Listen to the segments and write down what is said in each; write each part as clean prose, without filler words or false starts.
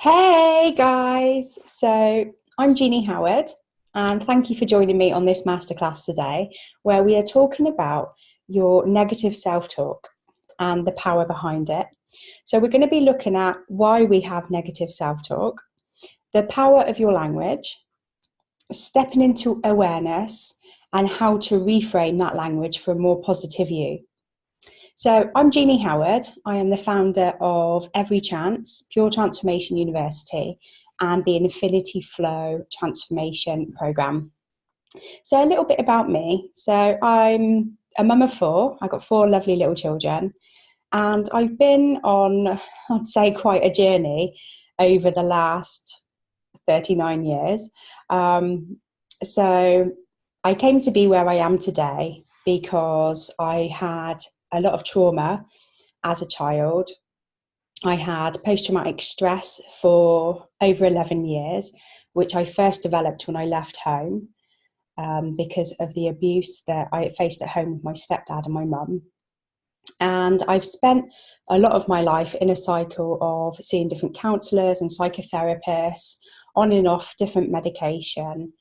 Hey guys, so I'm Jeannie Howard, and thank you for joining me on this masterclass today, where we are talking about your negative self-talk and the power behind it. So we're going to be looking at why we have negative self-talk, the power of your language, stepping into awareness, and how to reframe that language for a more positive you. So I'm Jeannie Howard. I am the founder of Every Chance, Pure Transformation University, and the Infinity Flow Transformation Program. So a little bit about me. So I'm a mum of four. I've got four lovely little children. And I've been on, I'd say, quite a journey over the last 39 years. So I came to be where I am today because I had a lot of trauma as a child. I had post-traumatic stress for over 11 years, which I first developed when I left home because of the abuse that I faced at home with my stepdad and my mum. And I've spent a lot of my life in a cycle of seeing different counsellors and psychotherapists, on and off different medication,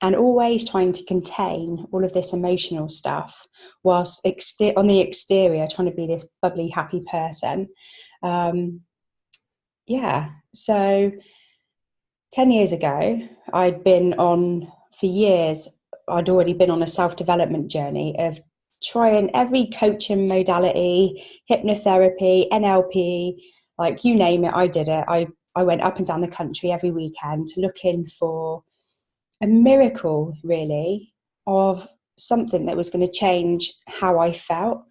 and always trying to contain all of this emotional stuff whilst on the exterior trying to be this bubbly, happy person. So 10 years ago, for years, I'd already been on a self-development journey of trying every coaching modality, hypnotherapy, NLP, like you name it, I did it. I went up and down the country every weekend looking for a miracle, really, of something that was going to change how I felt.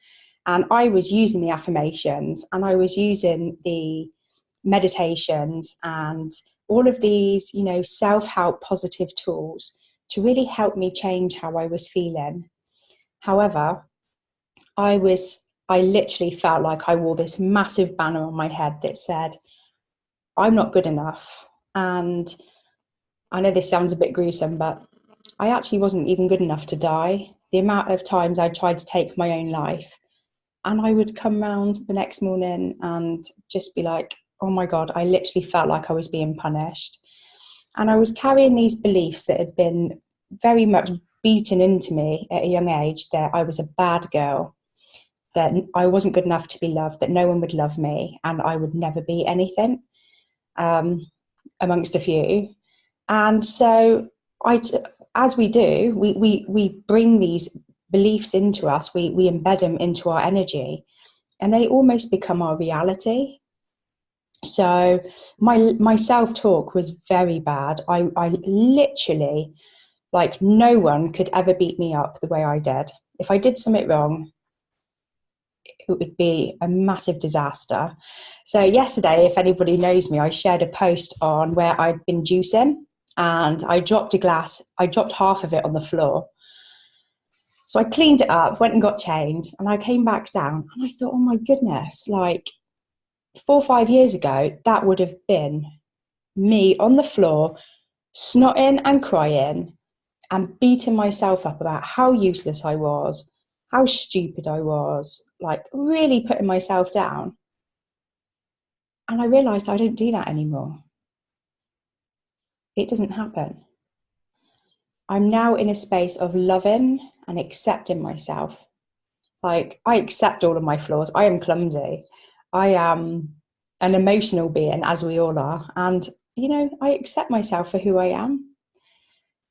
And I was using the affirmations and I was using the meditations and all of these, self-help positive tools to really help me change how I was feeling. However, I literally felt like I wore this massive banner on my head that said, I'm not good enough. And I know this sounds a bit gruesome, but I actually wasn't even good enough to die. The amount of times I tried to take my own life, and I would come round the next morning and just be like, oh my God, I literally felt like I was being punished. And I was carrying these beliefs that had been very much beaten into me at a young age, that I was a bad girl, that I wasn't good enough to be loved, that no one would love me, and I would never be anything, amongst a few. And so as we do, we bring these beliefs into us, we embed them into our energy, and they almost become our reality. So my self-talk was very bad. I literally, like, no one could ever beat me up the way I did. If I did something wrong, it would be a massive disaster. So yesterday, if anybody knows me, I shared a post on where I'd been juicing and I dropped half of it on the floor. So I cleaned it up, went and got changed, and I came back down and I thought, oh my goodness, like 4 or 5 years ago, that would have been me on the floor, snotting and crying and beating myself up about how useless I was, how stupid I was, like really putting myself down. And I realised I don't do that anymore. It doesn't happen. I'm now in a space of loving and accepting myself. Like, I accept all of my flaws. I am clumsy. I am an emotional being, as we all are. And, I accept myself for who I am.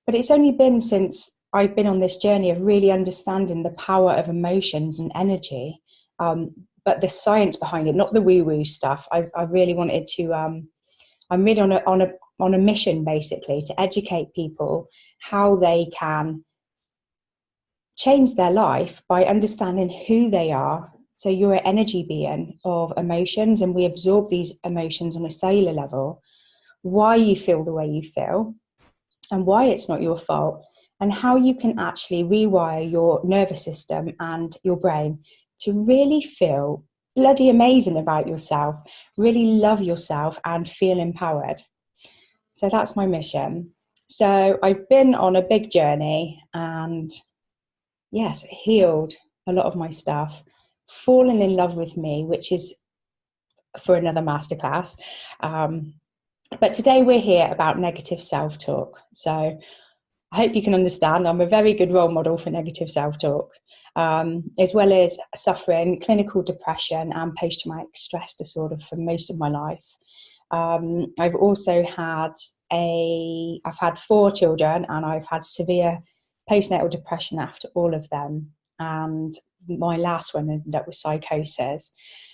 But it's only been since I've been on this journey of really understanding the power of emotions and energy, but the science behind it, not the woo-woo stuff. I really wanted to, I'm really on a mission, basically, to educate people how they can change their life by understanding who they are. So you're an energy being of emotions, and we absorb these emotions on a cellular level, why you feel the way you feel and why it's not your fault, and how you can actually rewire your nervous system and your brain to really feel bloody amazing about yourself, really love yourself and feel empowered. So that's my mission. So I've been on a big journey and, yes, healed a lot of my stuff, fallen in love with me, which is for another masterclass. But today we're here about negative self-talk. So I hope you can understand I'm a very good role model for negative self-talk, as well as suffering clinical depression and post-traumatic stress disorder for most of my life. I've also had I've had 4 children, and I've had severe postnatal depression after all of them. And my last one ended up with psychosis.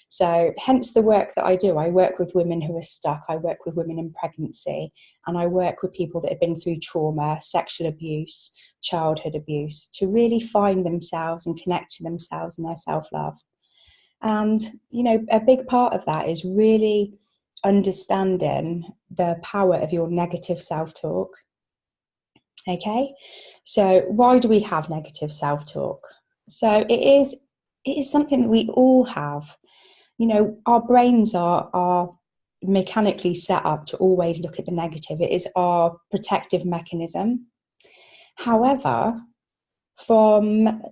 So hence the work that I do. I work with women who are stuck. I work with women in pregnancy, and I work with people that have been through trauma, sexual abuse, childhood abuse, to really find themselves and connect to themselves and their self-love. And, you know, a big part of that is really understanding the power of your negative self-talk. Okay, so why do we have negative self-talk? So it is something that we all have. You know, our brains are mechanically set up to always look at the negative. It is our protective mechanism. However, from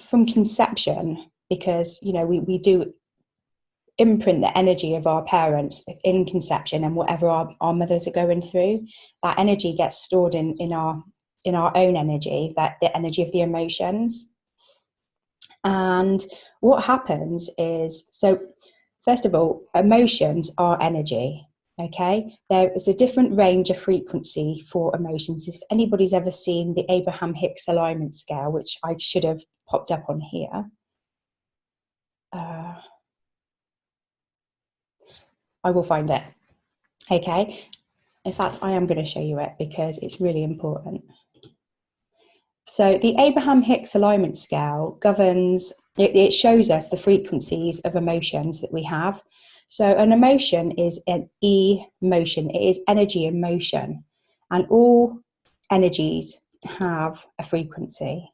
conception, because, you know, we do imprint the energy of our parents in conception, and whatever our mothers are going through, that energy gets stored in our own energy, that the energy of the emotions. And what happens is, so first of all, emotions are energy. Okay, there is a different range of frequency for emotions. If anybody's ever seen the Abraham Hicks alignment scale, which I should have popped up on here, I will find it. Okay, in fact, I am going to show you it because it's really important. So the Abraham Hicks alignment scale governs, it shows us the frequencies of emotions that we have. So an emotion is an emotion. It is energy in motion, and all energies have a frequency.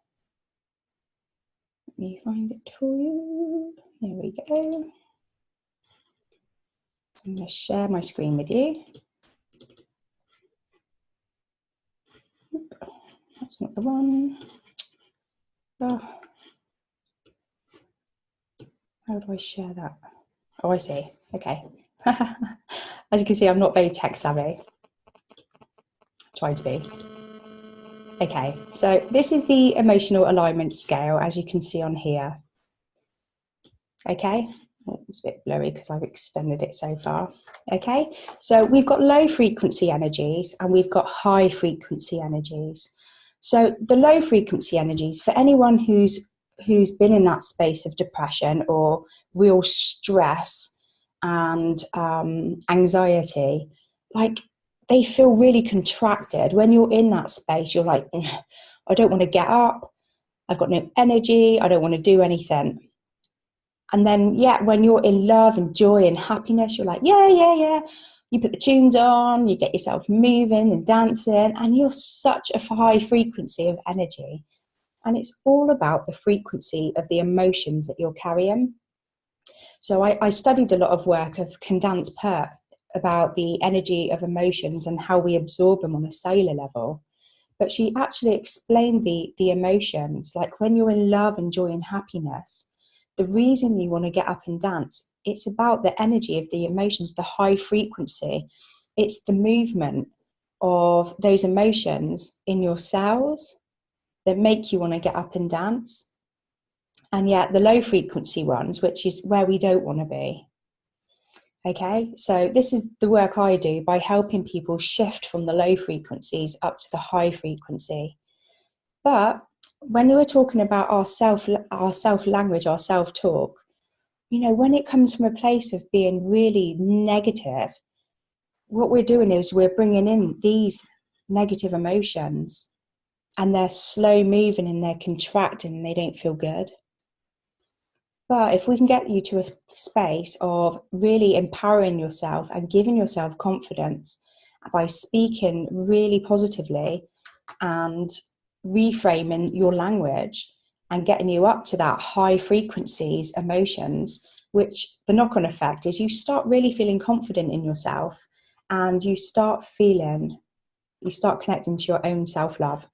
Let me find it for you. There we go. I'm going to share my screen with you. That's not the one. Oh. How do I share that? Oh, I see. Okay. As you can see, I'm not very tech savvy. Try to be. Okay, so this is the emotional alignment scale, as you can see on here. Okay, oh, it's a bit blurry because I've extended it so far. Okay, so we've got low frequency energies and we've got high frequency energies. So the low frequency energies, for anyone who's been in that space of depression or real stress and anxiety, like, they feel really contracted. When you're in that space, you're like, I don't want to get up. I've got no energy. I don't want to do anything. And then, yeah, when you're in love and joy and happiness, you're like, yeah. You put the tunes on, you get yourself moving and dancing, and you're such a high frequency of energy. And it's all about the frequency of the emotions that you're carrying. So I studied a lot of work of Candace Pert about the energy of emotions and how we absorb them on a cellular level. But she actually explained the emotions, like when you're in love and joy and happiness, the reason you want to get up and dance, it's about the energy of the emotions, the high frequency. It's the movement of those emotions in your cells that make you want to get up and dance. And yet the low frequency ones, which is where we don't want to be. Okay, so this is the work I do by helping people shift from the low frequencies up to the high frequency. But when we're talking about our self language, our self-talk, you know, when it comes from a place of being really negative, what we're doing is we're bringing in these negative emotions, and they're slow moving and they're contracting and they don't feel good. But if we can get you to a space of really empowering yourself and giving yourself confidence by speaking really positively and reframing your language and getting you up to that high frequencies emotions, which the knock-on effect is you start really feeling confident in yourself, and you start connecting to your own self-love,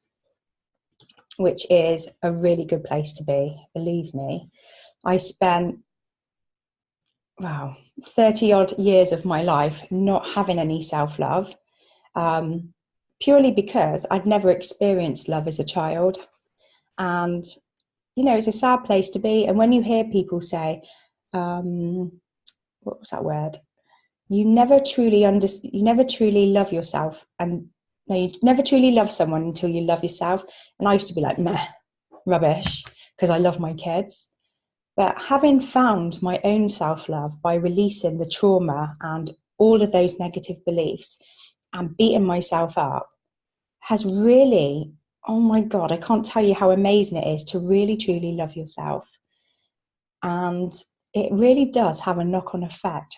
which is a really good place to be, believe me. I spent wow, 30 odd years of my life not having any self-love, um, purely because I'd never experienced love as a child. And, it's a sad place to be. And when you hear people say, what was that word? You never truly love yourself. And no, you never truly love someone until you love yourself. And I used to be like, meh, rubbish, because I love my kids. But having found my own self-love by releasing the trauma and all of those negative beliefs and beating myself up has really, oh my God, I can't tell you how amazing it is to really, truly love yourself. And it really does have a knock-on effect.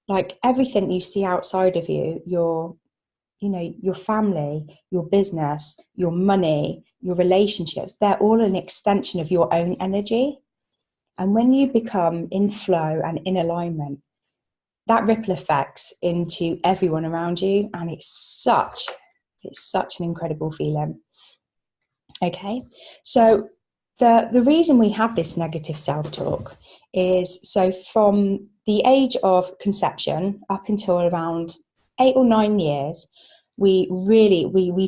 Like everything you see outside of you, your family, your business, your money, your relationships, they're all an extension of your own energy. And when you become in flow and in alignment, that ripple effects into everyone around you. And it's such an incredible feeling. Okay. So the reason we have this negative self-talk is, so from the age of conception up until around 8 or 9 years, we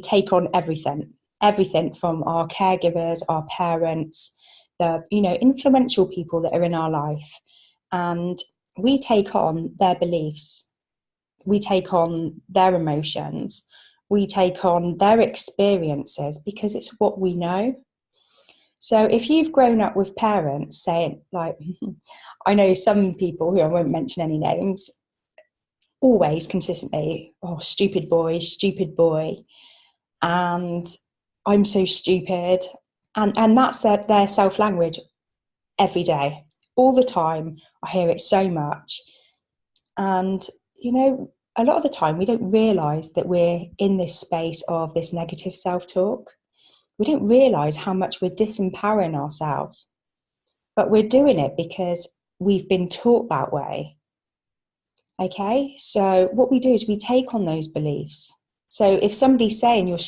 take on everything from our caregivers, our parents, the influential people that are in our life, and we take on their beliefs, we take on their emotions, we take on their experiences because it's what we know. So if you've grown up with parents saying, like, I know some people who I won't mention any names, always consistently, oh, stupid boy, and I'm so stupid. And that's their self-language every day, all the time. I hear it so much. And, a lot of the time we don't realise that we're in this space of this negative self-talk. We don't realise how much we're disempowering ourselves. But we're doing it because we've been taught that way. Okay, so what we do is we take on those beliefs. So if somebody's saying you're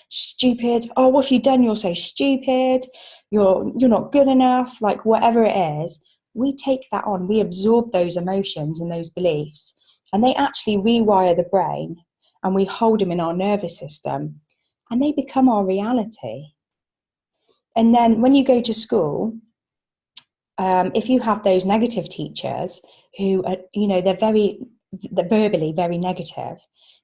stupid, oh, what have you done? You're so stupid. You're not good enough. Like whatever it is, we take that on. We absorb those emotions and those beliefs, and they actually rewire the brain, and we hold them in our nervous system, and they become our reality. And then when you go to school, if you have those negative teachers who are, they're verbally very negative,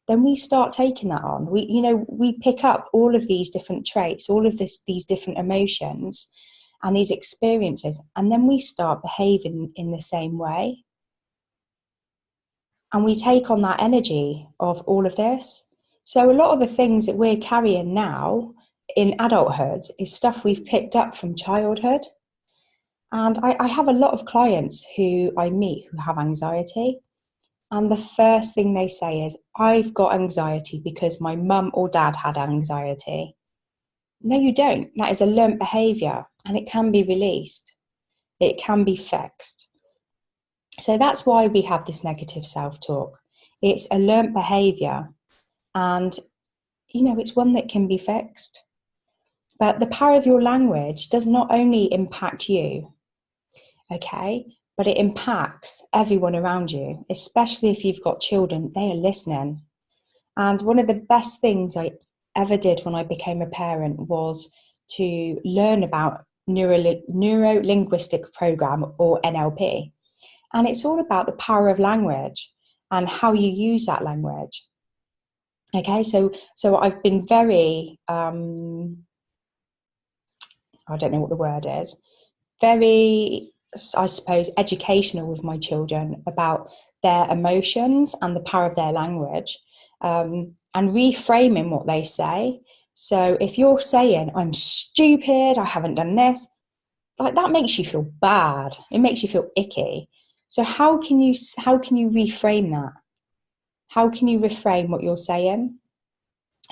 then we start taking that on. We pick up all of these different traits, all of these different emotions and these experiences, and then we start behaving in the same way. And we take on that energy of all of this. So a lot of the things that we're carrying now in adulthood is stuff we've picked up from childhood. And I have a lot of clients who I meet who have anxiety. And the first thing they say is, I've got anxiety because my mum or dad had anxiety. No, you don't. That is a learnt behaviour, and it can be released. It can be fixed. So that's why we have this negative self-talk. It's a learnt behaviour, and, it's one that can be fixed. But the power of your language does not only impact you, okay, but it impacts everyone around you, especially if you've got children. They are listening. And one of the best things I ever did when I became a parent was to learn about neuro-linguistic program, or NLP. And it's all about the power of language and how you use that language. Okay, so I've been very, I don't know what the word is, very, I suppose, educational with my children about their emotions and the power of their language, and reframing what they say. So if you're saying, I'm stupid, I haven't done this, like that makes you feel bad. It makes you feel icky. So how can you reframe that? How can you reframe what you're saying?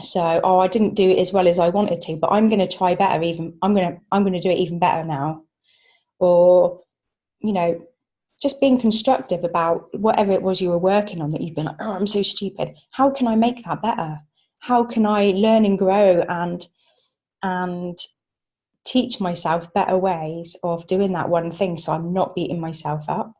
So, oh, I didn't do it as well as I wanted to, but I'm going to try better. I'm going to do it even better now. Or, just being constructive about whatever it was you were working on that you've been like, oh, I'm so stupid. How can I make that better? How can I learn and grow and teach myself better ways of doing that one thing so I'm not beating myself up?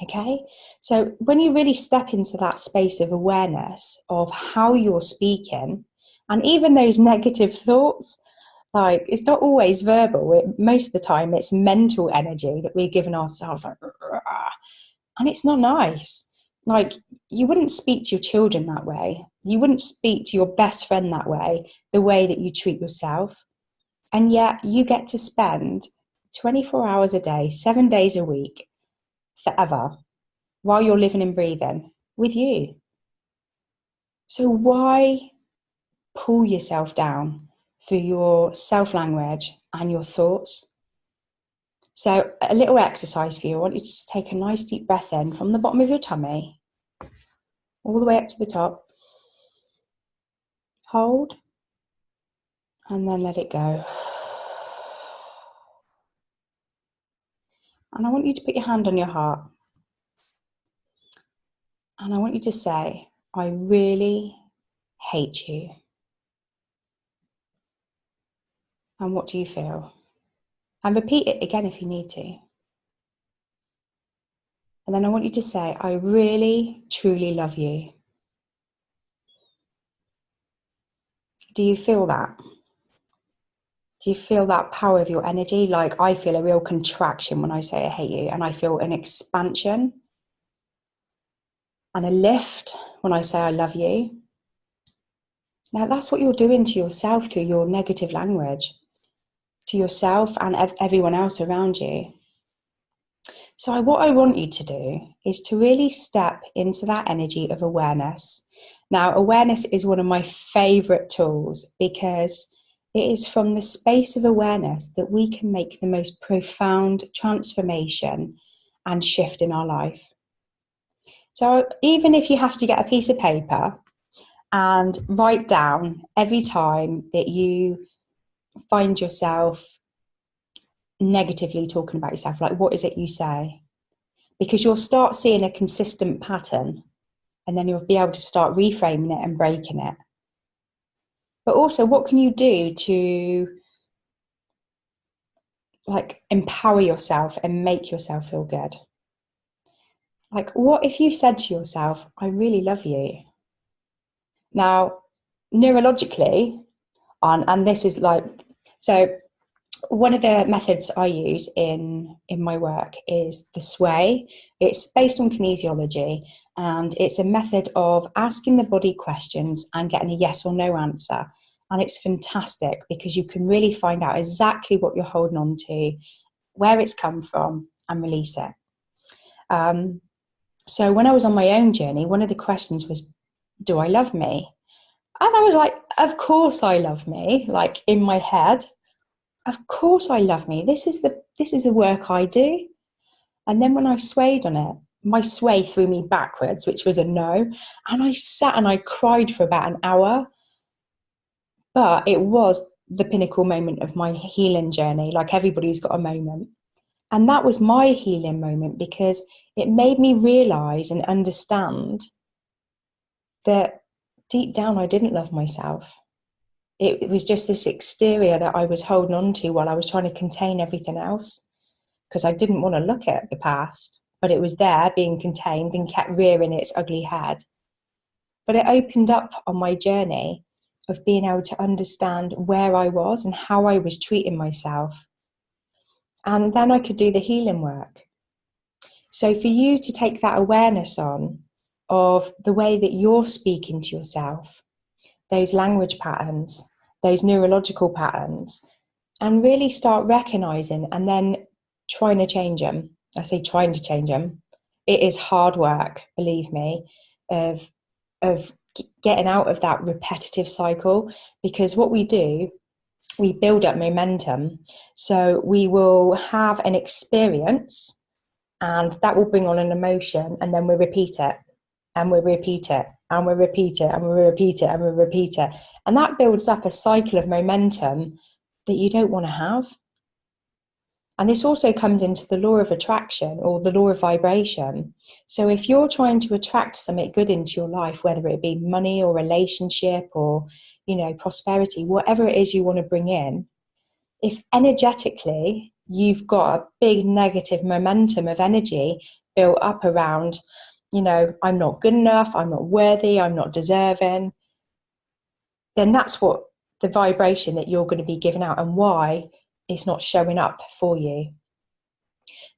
Okay, so when you really step into that space of awareness of how you're speaking, and even those negative thoughts, like it's not always verbal, most of the time it's mental energy that we're giving ourselves, like, and it's not nice. Like, you wouldn't speak to your children that way. You wouldn't speak to your best friend that way, the way that you treat yourself. And yet you get to spend 24 hours a day, 7 days a week, forever, while you're living and breathing with you. So why pull yourself down through your self-language and your thoughts? So a little exercise for you. I want you to just take a nice deep breath in from the bottom of your tummy, all the way up to the top. Hold, and then let it go. And I want you to put your hand on your heart. And I want you to say, I really hate you. And what do you feel? And repeat it again if you need to. And then I want you to say, I really, truly love you. Do you feel that? Do you feel that power of your energy? Like, I feel a real contraction when I say I hate you, and I feel an expansion and a lift when I say I love you. Now, that's what you're doing to yourself through your negative language, to yourself and everyone else around you. So what I want you to do is to really step into that energy of awareness. Now, awareness is one of my favorite tools because it is from the space of awareness that we can make the most profound transformation and shift in our life. So even if you have to get a piece of paper and write down every time that you find yourself negatively talking about yourself, like, what is it you say? Because you'll start seeing a consistent pattern, and then you'll be able to start reframing it and breaking it. But also, what can you do to, like, empower yourself and make yourself feel good? Like, what if you said to yourself, I really love you? Now, neurologically, and this is like, so one of the methods I use in my work is the sway. It's based on kinesiology, and it's a method of asking the body questions and getting a yes or no answer. And it's fantastic because you can really find out exactly what you're holding on to, where it's come from, and release it. So when I was on my own journey, one of the questions was, do I love me? And I was like, of course I love me, like in my head. Of course I love me. This is the work I do. And then when I swayed on it, my sway threw me backwards, which was a no. And I sat and I cried for about an hour. But it was the pinnacle moment of my healing journey. Like, everybody's got a moment. And that was my healing moment because it made me realize and understand that deep down I didn't love myself. It was just this exterior that I was holding on to while I was trying to contain everything else, because I didn't want to look at the past, but it was there being contained and kept rearing its ugly head. But it opened up on my journey of being able to understand where I was and how I was treating myself. And then I could do the healing work. So for you to take that awareness on of the way that you're speaking to yourself, those language patterns, those neurological patterns, and really start recognizing and then trying to change them. I say trying to change them. It is hard work, believe me, of getting out of that repetitive cycle, because what we do, we build up momentum. So we will have an experience and that will bring on an emotion, and then we repeat it and we repeat it and we repeat it and we repeat it and we repeat it. And that builds up a cycle of momentum that you don't want to have. And this also comes into the law of attraction, or the law of vibration. So if you're trying to attract something good into your life, whether it be money or relationship or, prosperity, whatever it is you want to bring in, if energetically you've got a big negative momentum of energy, built up around, I'm not good enough, I'm not worthy, I'm not deserving, then that's what the vibration that you're going to be giving out, and why it's not showing up for you.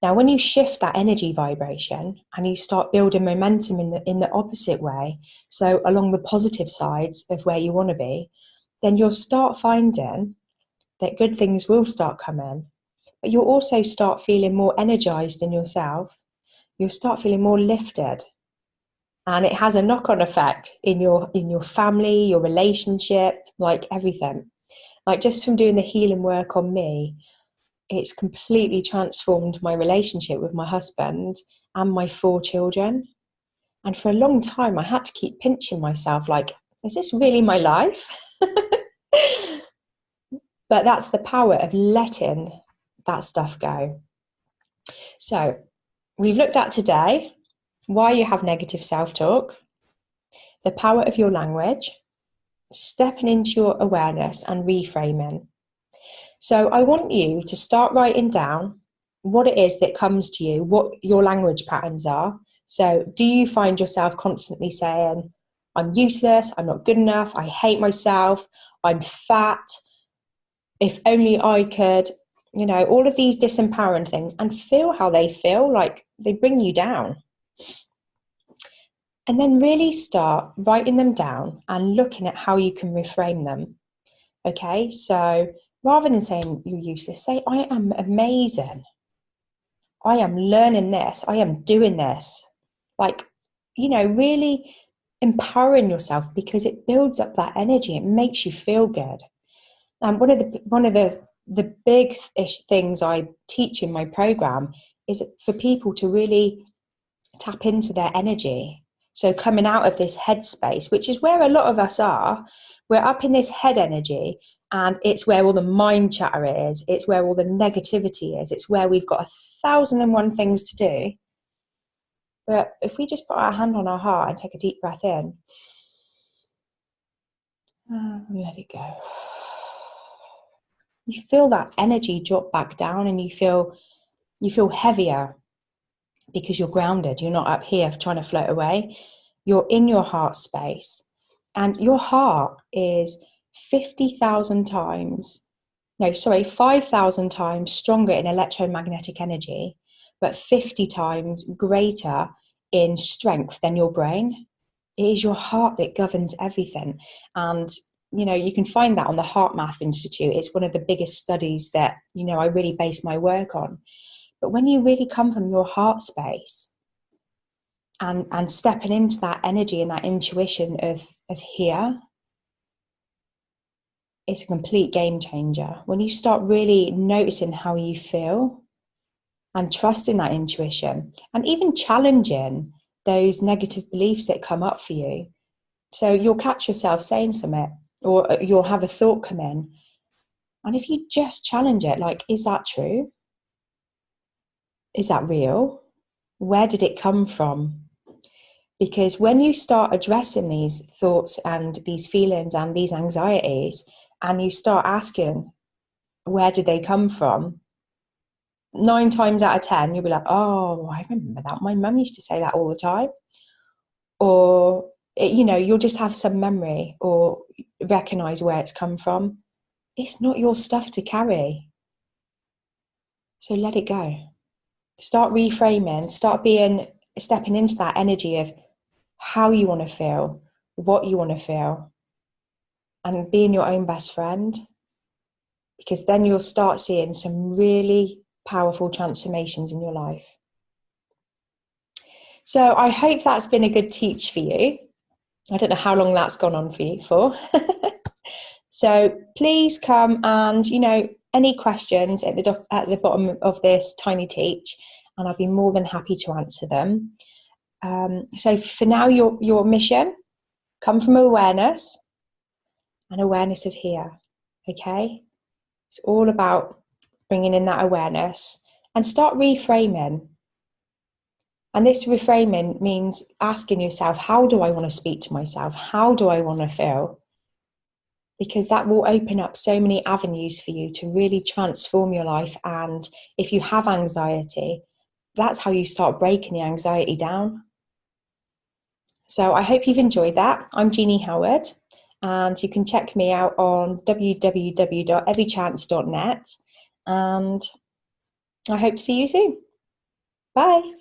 Now, when you shift that energy vibration and you start building momentum in the opposite way, so along the positive sides of where you want to be, then you'll start finding that good things will start coming. But you'll also start feeling more energized in yourself. You'll start feeling more lifted. And it has a knock-on effect in your family, your relationship, like everything. Like just from doing the healing work on me, it's completely transformed my relationship with my husband and my 4 children. And for a long time, I had to keep pinching myself, like, is this really my life? But that's the power of letting that stuff go. So we've looked at today why you have negative self-talk, the power of your language, stepping into your awareness and reframing. So I want you to start writing down what it is that comes to you, what your language patterns are. So do you find yourself constantly saying, I'm useless, I'm not good enough, I hate myself, I'm fat, if only I could, all of these disempowering things, and feel how they feel, like they bring you down. And then really start writing them down and looking at how you can reframe them. Okay, so rather than saying you're useless, say, I am amazing. I am learning this. I am doing this. Like, really empowering yourself, because it builds up that energy. It makes you feel good. And one of the big things I teach in my program is for people to really tap into their energy. So coming out of this headspace, which is where a lot of us are, we're up in this head energy, and it's where all the mind chatter is. It's where all the negativity is. It's where we've got 1,001 things to do. But if we just put our hand on our heart and take a deep breath in, and let it go, you feel that energy drop back down, and you feel heavier, because you're grounded. You're not up here trying to float away. You're in your heart space, and your heart is 5,000 times stronger in electromagnetic energy, but 50 times greater in strength than your brain. It is your heart that governs everything. And you can find that on the Heart Math Institute. It's one of the biggest studies that I really base my work on. But when you really come from your heart space and stepping into that energy and that intuition of here, it's a complete game changer. When you start really noticing how you feel and trusting that intuition, and even challenging those negative beliefs that come up for you. So you'll catch yourself saying something, or you'll have a thought come in. And if you just challenge it, like, is that true? Is that real? Where did it come from? Because when you start addressing these thoughts and these feelings and these anxieties, and you start asking, where did they come from? 9 times out of 10, you'll be like, oh, I remember that. My mum used to say that all the time. Or, you'll just have some memory or recognize where it's come from. It's not your stuff to carry. So let it go. Start reframing, stepping into that energy of how you want to feel, what you want to feel, and being your own best friend, because then you'll start seeing some really powerful transformations in your life. So I hope that's been a good teach for you. I don't know how long that's gone on for you for. So please come and, any questions at the bottom of this tiny teach, and I'll be more than happy to answer them. So for now, your mission, come from awareness and awareness of here, okay? It's all about bringing in that awareness and start reframing. And this reframing means asking yourself, how do I want to speak to myself? How do I want to feel? Because that will open up so many avenues for you to really transform your life. And if you have anxiety, that's how you start breaking the anxiety down. So I hope you've enjoyed that. I'm Jeannie Howard, and you can check me out on www.everychance.net, and I hope to see you soon. Bye.